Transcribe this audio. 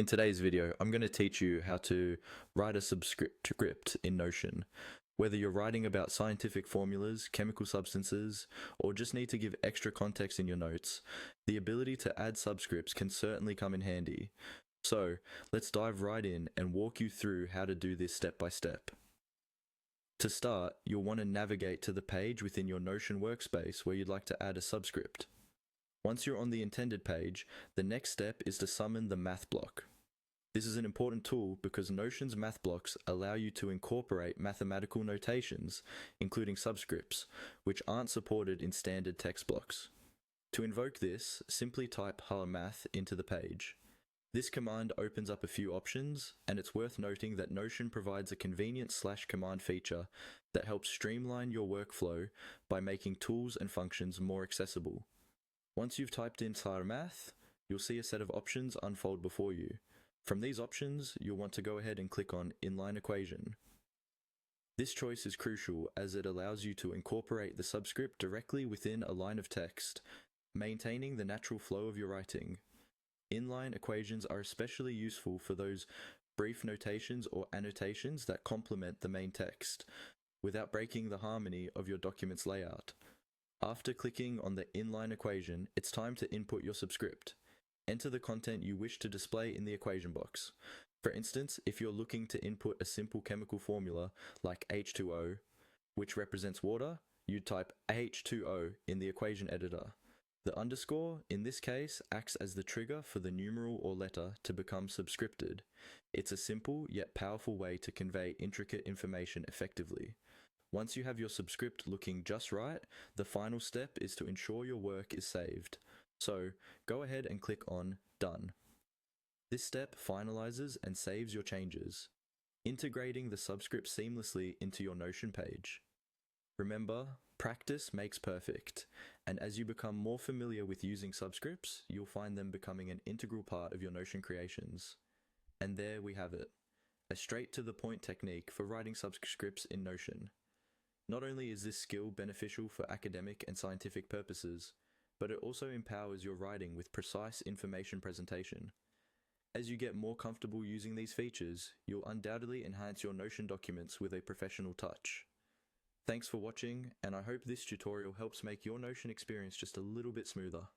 In today's video, I'm going to teach you how to write a subscript in Notion. Whether you're writing about scientific formulas, chemical substances, or just need to give extra context in your notes, the ability to add subscripts can certainly come in handy. So, let's dive right in and walk you through how to do this step by step. To start, you'll want to navigate to the page within your Notion workspace where you'd like to add a subscript. Once you're on the intended page, the next step is to summon the math block. This is an important tool because Notion's math blocks allow you to incorporate mathematical notations, including subscripts, which aren't supported in standard text blocks. To invoke this, simply type hello math into the page. This command opens up a few options, and it's worth noting that Notion provides a convenient /command feature that helps streamline your workflow by making tools and functions more accessible. Once you've typed in hello math, you'll see a set of options unfold before you. From these options, you'll want to go ahead and click on Inline Equation. This choice is crucial as it allows you to incorporate the subscript directly within a line of text, maintaining the natural flow of your writing. Inline equations are especially useful for those brief notations or annotations that complement the main text, without breaking the harmony of your document's layout. After clicking on the inline equation, it's time to input your subscript. Enter the content you wish to display in the equation box. For instance, if you're looking to input a simple chemical formula like H2O, which represents water, you'd type H2O in the equation editor. The underscore, in this case, acts as the trigger for the numeral or letter to become subscripted. It's a simple yet powerful way to convey intricate information effectively. Once you have your subscript looking just right, the final step is to ensure your work is saved. So, go ahead and click on Done. This step finalizes and saves your changes, integrating the subscript seamlessly into your Notion page. Remember, practice makes perfect, and as you become more familiar with using subscripts, you'll find them becoming an integral part of your Notion creations. And there we have it, a straight-to-the-point technique for writing subscripts in Notion. Not only is this skill beneficial for academic and scientific purposes, but it also empowers your writing with precise information presentation. As you get more comfortable using these features, you'll undoubtedly enhance your Notion documents with a professional touch. Thanks for watching, and I hope this tutorial helps make your Notion experience just a little bit smoother.